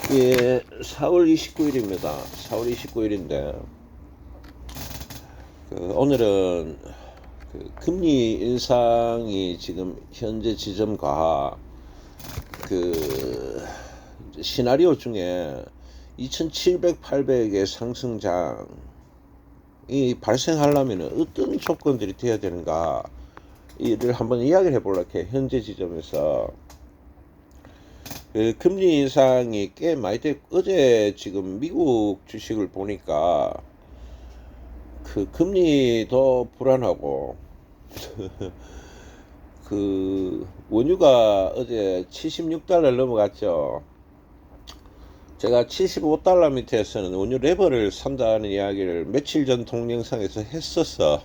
예, 4월 29일입니다. 4월 29일인데, 오늘은 금리 인상이 지금 현재 지점과 그 시나리오 중에 2700, 800의 상승장이 발생하려면 어떤 조건들이 돼야 되는가, 이를 한번 이야기를 해보려고 해. 현재 지점에서. 금리 인상이 꽤 많이 됐고, 어제 지금 미국 주식을 보니까 금리도 불안하고 원유가 어제 76달러를 넘어갔죠. 제가 75달러 밑에서는 원유 레버를 산다는 이야기를 며칠 전 동영상에서 했었어.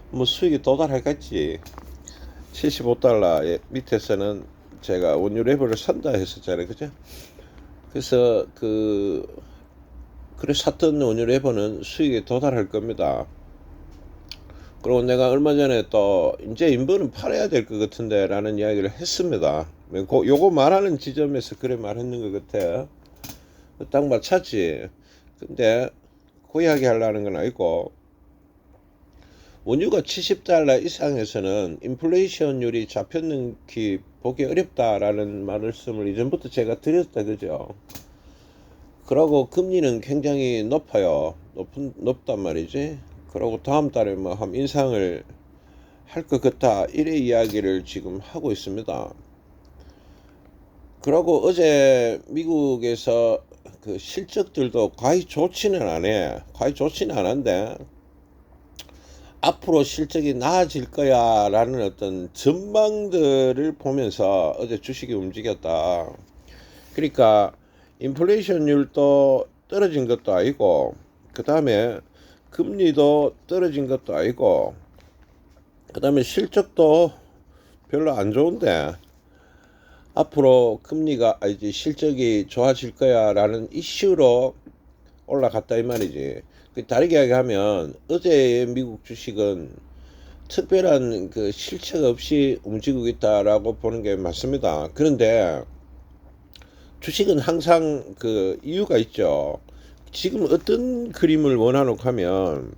뭐 수익이 도달하겠지. 75달러 밑에서는 제가 원유 레버를 산다 했었잖아요, 그죠? 그래서 그래 샀던 원유 레버는 수익에 도달할 겁니다. 그리고 내가 얼마 전에 또 이제 인버는 팔아야 될 것 같은데 라는 이야기를 했습니다. 요거 말하는 지점에서 그래 말했는 것 같아. 딱 맞췄지. 근데 그 이야기 하려는 건 아니고, 원유가 70달러 이상에서는 인플레이션율이 잡혔는지 보기 어렵다라는 말씀을 이전부터 제가 드렸다, 그죠? 그러고 금리는 굉장히 높아요. 높단 말이지. 그러고 다음 달에 뭐 한 인상을 할 것 같다, 이래 이야기를 지금 하고 있습니다. 그러고 어제 미국에서 실적들도 거의 좋지는 않아. 거의 좋지는 않은데 앞으로 실적이 나아질 거야 라는 어떤 전망들을 보면서 어제 주식이 움직였다. 그러니까 인플레이션율도 떨어진 것도 아니고, 그 다음에 금리도 떨어진 것도 아니고, 그 다음에 실적도 별로 안 좋은데 앞으로 금리가 이제 실적이 좋아질 거야 라는 이슈로 올라갔다 이 말이지. 다르게 이야기하면 어제의 미국 주식은 특별한 실책 없이 움직이고 있다라고 보는 게 맞습니다. 그런데 주식은 항상 이유가 있죠. 지금 어떤 그림을 원하놓고 하면,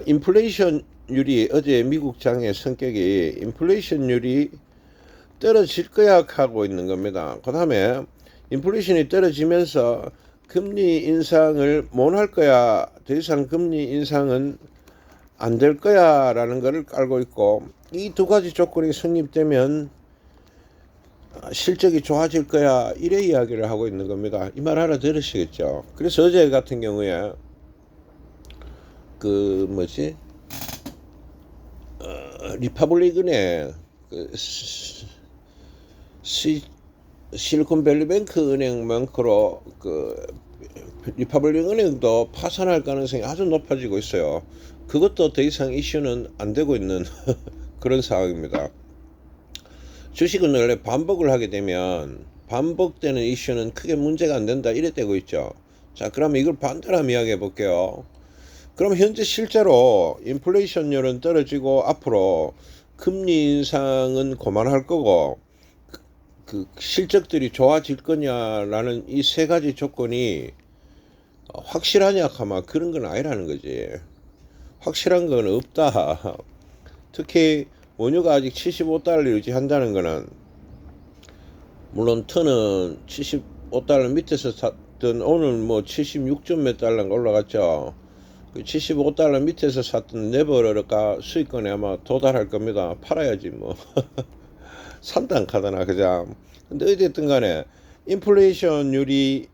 인플레이션율이 어제 미국 장의 성격이 인플레이션율이 떨어질 거야 하고 있는 겁니다. 그 다음에 인플레이션이 떨어지면서 금리 인상을 못 할 거야, 더 이상 금리 인상은 안 될 거야 라는 것을 깔고 있고, 이 두 가지 조건이 성립되면 실적이 좋아질 거야, 이래 이야기를 하고 있는 겁니다. 이 말 알아들으시겠죠? 그래서 어제 같은 경우에 리퍼블릭 은행, 실리콘밸리뱅크 은행만으로 리퍼블릭 은행도 파산할 가능성이 아주 높아지고 있어요. 그것도 더 이상 이슈는 안 되고 있는 그런 상황입니다. 주식은 원래 반복을 하게 되면 반복되는 이슈는 크게 문제가 안 된다, 이래 되고 있죠. 자, 그러면 이걸 반대로 한번 이야기해 볼게요. 그럼 현재 실제로 인플레이션율은 떨어지고 앞으로 금리 인상은 그만할 거고, 실적들이 좋아질 거냐라는 이 세 가지 조건이 확실하냐 하면 그런 건 아니라는 거지. 확실한 건 없다. 특히 원유가 아직 75달러 유지한다는 거는, 물론 턴은 75달러 밑에서 샀던, 오늘 뭐 76점 몇 달러가 올라갔죠. 75달러 밑에서 샀던 네버가 수익권에 아마 도달할 겁니다. 팔아야지 뭐. 산다 안 카더나, 그죠? 근데 어쨌든 간에 인플레이션율이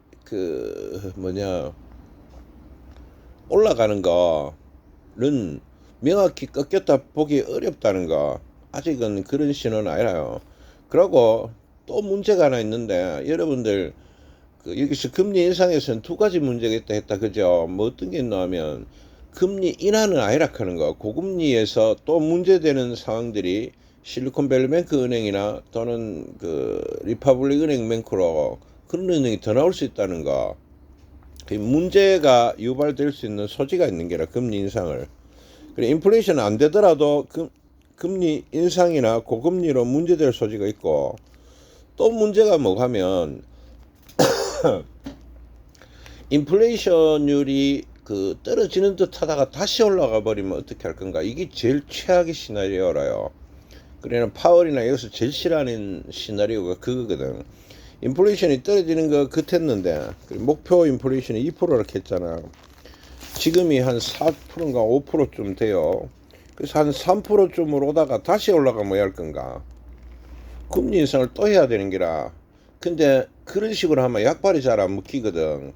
올라가는 거는 명확히 꺾였다 보기 어렵다는 거, 아직은 그런 신호는 아니라요. 그리고 또 문제가 하나 있는데, 여러분들 여기서 금리 인상에서는 두 가지 문제가 있다 했다, 그죠? 뭐 어떤 게 있나 하면, 금리 인하는 아니라 하는 거, 고금리에서 또 문제되는 상황들이 실리콘밸리뱅크 은행이나 또는 리퍼블릭 은행 뱅크로 그런 은행이 더 나올 수 있다는 거, 문제가 유발될 수 있는 소지가 있는 게라, 금리 인상을. 그래, 인플레이션 안 되더라도 금리 인상이나 고금리로 문제될 소지가 있고, 또 문제가 뭐가 하면 인플레이션율이 그 떨어지는 듯 하다가 다시 올라가 버리면 어떻게 할 건가? 이게 제일 최악의 시나리오라요. 그러나 파월이나 여기서 제일 싫어하는 시나리오가 그거거든. 인플레이션이 떨어지는 거 같았는데 목표 인플레이션이 2%를 했잖아. 지금이 한 4%인가 5%쯤 돼요. 그래서 한 3%쯤으로 오다가 다시 올라가면 뭐 할 건가? 금리 인상을 또 해야 되는 기라. 근데 그런 식으로 하면 약발이 잘 안 먹히거든.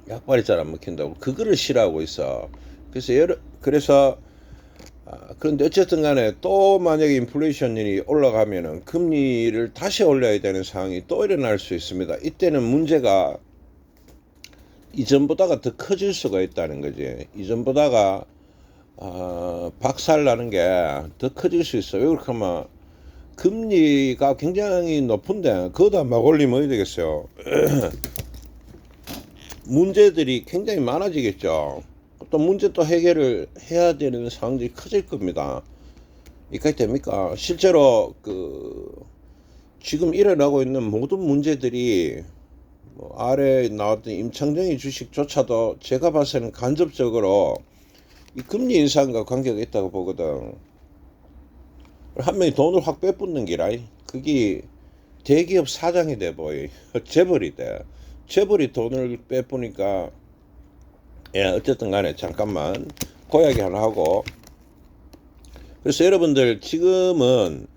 약발이 잘 안 먹힌다고. 그거를 싫어하고 있어. 그래서 그런데 어쨌든 간에 또 만약에 인플레이션이 올라가면은 금리를 다시 올려야 되는 상황이 또 일어날 수 있습니다. 이때는 문제가 이전보다가 더 커질 수가 있다는 거지. 이전보다가 박살나는 게 더 커질 수 있어. 왜 그렇게 하면 금리가 굉장히 높은데 그거다 막 올리면 어디 되겠어요. 문제들이 굉장히 많아지겠죠. 또 문제 또 해결을 해야 되는 상황들이 커질 겁니다. 이까지 됩니까? 실제로 지금 일어나고 있는 모든 문제들이 뭐 아래 나왔던 임창정의 주식조차도 제가 봐서는 간접적으로 이 금리 인상과 관계가 있다고 보거든. 한 명이 돈을 확 빼붙는 기라. 그게 대기업 사장이 돼 보이. 재벌이 돼. 재벌이 돈을 빼뿌니까 예, 어쨌든 간에 잠깐만 그 이야기 하나 하고, 그래서 여러분들 지금은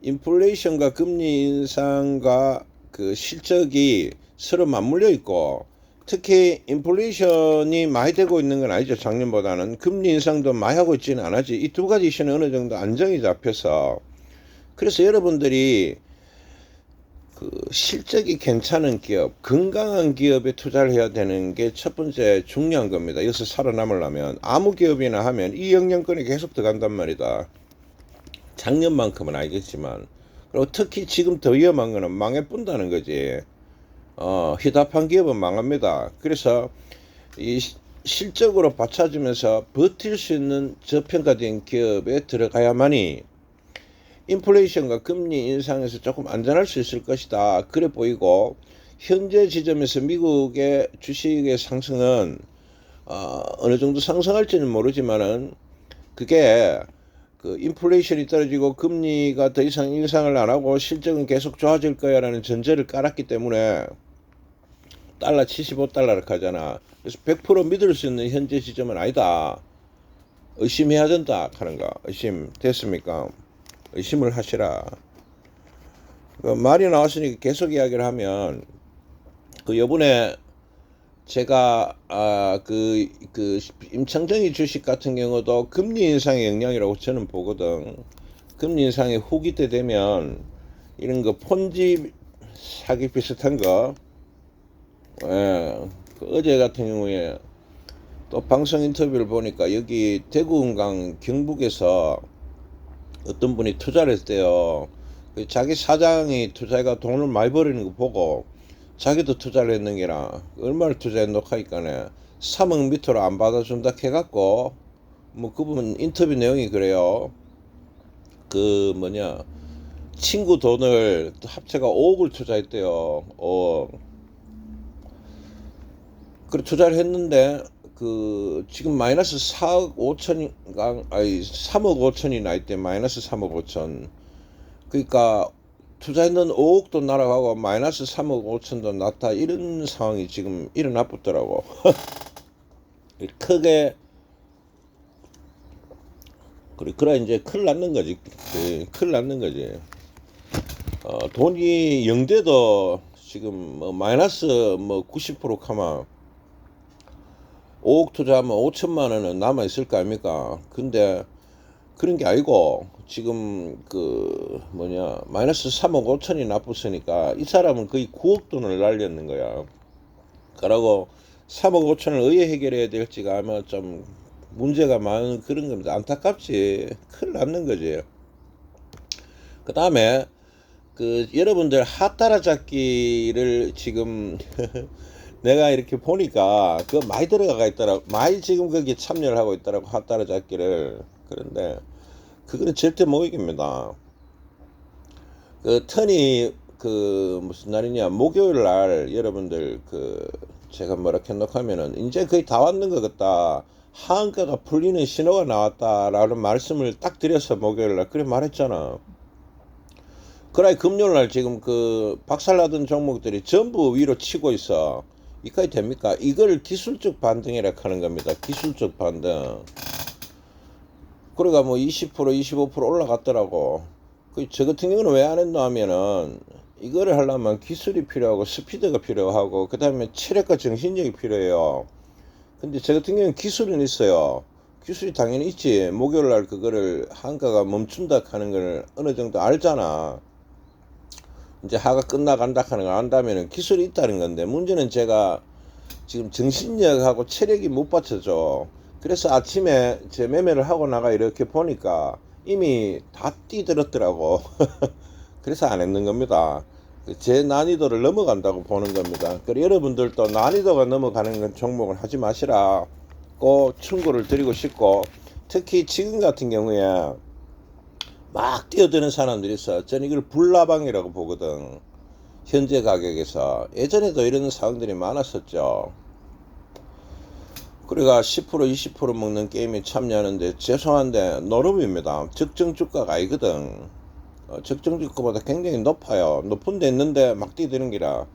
인플레이션과 금리 인상과 그 실적이 서로 맞물려 있고, 특히 인플레이션이 많이 되고 있는 건 아니죠. 작년보다는 금리 인상도 많이 하고 있지는 않았지. 이 두 가지 이슈는 어느 정도 안정이 잡혀서, 그래서 여러분들이 그 실적이 괜찮은 기업, 건강한 기업에 투자를 해야 되는 게 첫 번째 중요한 겁니다. 여기서 살아남으려면 아무 기업이나 하면 이 영향권이 계속 들어간단 말이다. 작년만큼은 알겠지만. 그리고 특히 지금 더 위험한 거는 망해뿐다는 거지. 희답한 기업은 망합니다. 그래서 이 실적으로 받쳐주면서 버틸 수 있는 저평가된 기업에 들어가야만이 인플레이션과 금리 인상에서 조금 안전할 수 있을 것이다. 그래 보이고, 현재 지점에서 미국의 주식의 상승은 어느 정도 상승할지는 모르지만은 그게 그 인플레이션이 떨어지고 금리가 더 이상 인상을 안 하고 실적은 계속 좋아질 거야라는 전제를 깔았기 때문에 달러 75달러를 가잖아. 그래서 100% 믿을 수 있는 현재 지점은 아니다. 의심해야 된다 하는 거. 의심 됐습니까? 의심을 하시라. 말이 나왔으니 계속 이야기를 하면, 요번에 제가 임창정의 주식 같은 경우도 금리 인상의 영향이라고 저는 보거든. 금리 인상의 후기 때 되면 이런 거 폰지 사기 비슷한 거, 예, 어제 같은 경우에 또 방송 인터뷰를 보니까 여기 대구은강 경북에서 어떤 분이 투자를 했대요. 자기 사장이 투자가 돈을 많이 버리는 거 보고 자기도 투자를 했는 게라 얼마를 투자했노 하니까네 3억 밑으로 안 받아준다 해갖고, 뭐 그분 인터뷰 내용이 그래요. 친구 돈을 합체가 5억을 투자했대요. 그래 투자를 했는데 지금 마이너스 4억 5천인가, 아니 3억 5천이 나 있대. 마이너스 3억 5천. 그러니까 투자했는 5억도 날아가고 마이너스 3억 5천도 났다. 이런 상황이 지금 일어났더라고. 크게 그래 이제 큰일 났는 거지. 큰일 났는 거지. 돈이 영대도 지금 뭐 마이너스 뭐 90% 카마 5억 투자하면 5천만 원은 남아 있을 거 아닙니까? 근데 그런 게 아니고 지금 마이너스 3억 5천이 나쁘으니까 이 사람은 거의 9억 돈을 날렸는 거야. 그러고 3억 5천을 어떻게 해결해야 될지가 아마 좀 문제가 많은 그런 겁니다. 안타깝지. 큰일 났는 거지. 그 다음에 여러분들 핫 따라잡기를 지금 내가 이렇게 보니까 그거 많이 들어가 있더라고. 많이 지금 거기 참여를 하고 있더라고. 핫 따라잡기를. 그런데 그거는 절대 못 이깁니다. 턴이 그 무슨 날이냐, 목요일 날 여러분들 그 제가 뭐라 해놓고 하면은 이제 거의 다 왔는 것 같다, 하한가가 풀리는 신호가 나왔다라는 말씀을 딱 드려서 목요일 날 그래 말했잖아. 그래 금요일 날 지금 그 박살나던 종목들이 전부 위로 치고 있어. 이까지 됩니까? 이걸 기술적 반등이라 하는 겁니다. 기술적 반등. 그러니까 뭐 20% 25% 올라갔더라고. 저 같은 경우는 왜 안 했노 하면은 이거를 하려면 기술이 필요하고 스피드가 필요하고 그 다음에 체력과 정신력이 필요해요. 근데 저 같은 경우는 기술은 있어요. 기술이 당연히 있지. 목요일날 그거를 한가가 멈춘다 하는 걸 어느 정도 알잖아. 이제 하가 끝나간다 하는 걸 안다면은 기술이 있다는 건데, 문제는 제가 지금 정신력하고 체력이 못 받쳐줘. 그래서 아침에 제 매매를 하고 나가 이렇게 보니까 이미 다 뛰들었더라고. 그래서 안 했는 겁니다. 제 난이도를 넘어간다고 보는 겁니다. 그래서 여러분들도 난이도가 넘어가는 건 종목을 하지 마시라 꼭 충고를 드리고 싶고, 특히 지금 같은 경우에 막 뛰어드는 사람들이 있어. 저는 이걸 불나방이라고 보거든. 현재 가격에서. 예전에도 이런 상황들이 많았었죠. 그러니까 10% 20% 먹는 게임에 참여하는데 죄송한데 노름입니다. 적정 주가가 아니거든. 적정 주가보다 굉장히 높아요. 높은 데 있는데 막 뛰드는 기라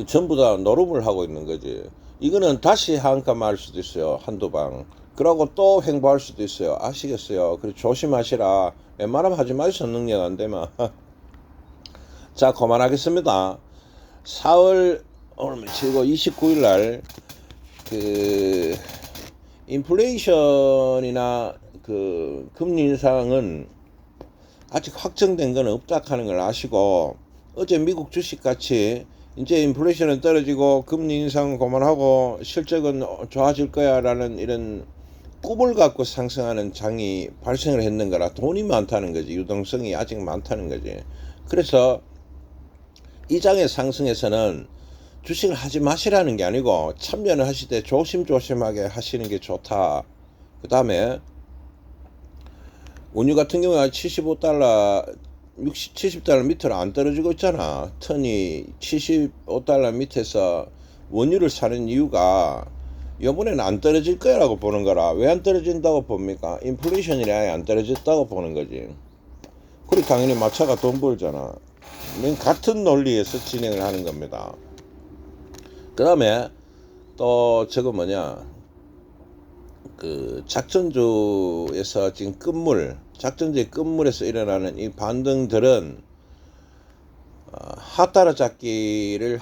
전부 다 노름을 하고 있는 거지. 이거는 다시 한가 말 수도 있어요. 한두 방. 그러고 또 횡보할 수도 있어요. 아시겠어요? 그래서 조심하시라. 웬만하면 하지 마시오. 능력 안 되면. 자, 그만하겠습니다. 4월 오늘 며칠고 29일 날 그 인플레이션이나 그 금리 인상은 아직 확정된 건 없다 하는 걸 아시고, 어제 미국 주식 같이 이제 인플레이션은 떨어지고 금리 인상은 그만하고 실적은 좋아질 거야 라는 이런 꿈을 갖고 상승하는 장이 발생을 했는 거라 돈이 많다는 거지. 유동성이 아직 많다는 거지. 그래서 이 장의 상승에서는 주식을 하지 마시라는 게 아니고 참여를 하실 때 조심조심하게 하시는 게 좋다. 그 다음에 원유 같은 경우에 75달러 70달러 밑으로 안 떨어지고 있잖아. 턴이 75달러 밑에서 원유를 사는 이유가 이번에는 안 떨어질 거라고 보는 거라. 왜 안 떨어진다고 봅니까? 인플레이션이 아예 안 떨어졌다고 보는 거지. 그리고 당연히 마차가 돈 벌잖아. 같은 논리에서 진행을 하는 겁니다. 그 다음에 또 저거 뭐냐, 그 작전주에서 지금 끝물, 작전주의 끝물에서 일어나는 이 반등들은 하 따라잡기를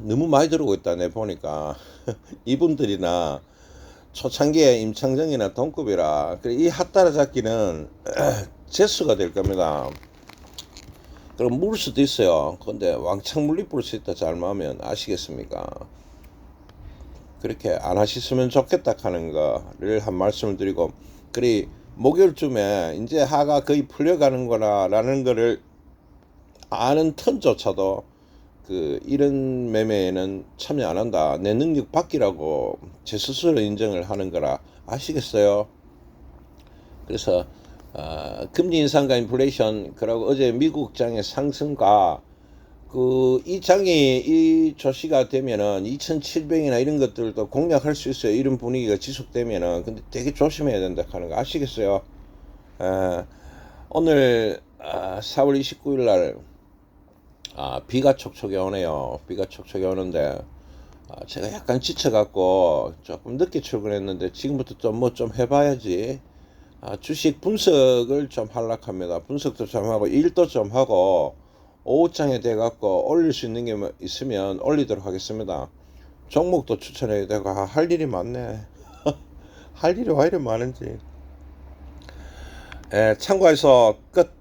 너무 많이 들어오고 있다. 내 보니까 이분들이나 초창기에 임창정이나 동급이라 이 하 따라잡기는 재수가 될 겁니다. 그럼 물 수도 있어요. 근데 왕창 물리 뿌릴 수 있다 잘못하면. 아시겠습니까? 그렇게 안 하셨으면 좋겠다 하는 거를 한 말씀을 드리고, 그리 목요일쯤에 이제 하가 거의 풀려가는 거라는 거를 아는 턴조차도 그 이런 매매에는 참여 안 한다. 내 능력 밖이라고 제 스스로 인정을 하는 거라. 아시겠어요? 그래서 금리 인상과 인플레이션, 그리고 어제 미국 장의 상승과 그 이 장이 이 조시가 되면은 2,700이나 이런 것들도 공략할 수 있어요. 이런 분위기가 지속되면은. 근데 되게 조심해야 된다 하는 거 아시겠어요? 오늘 4월 29일 날 비가 촉촉이 오네요. 비가 촉촉이 오는데 제가 약간 지쳐갖고 조금 늦게 출근했는데 지금부터 좀 뭐 좀 해봐야지. 주식 분석을 좀 하려고 합니다. 분석도 좀 하고 일도 좀 하고 오후장에 돼갖고 올릴 수 있는 게 있으면 올리도록 하겠습니다. 종목도 추천해야 되고 할 일이 많네. 할 일이 왜 이리 많은지. 참고해서 끝.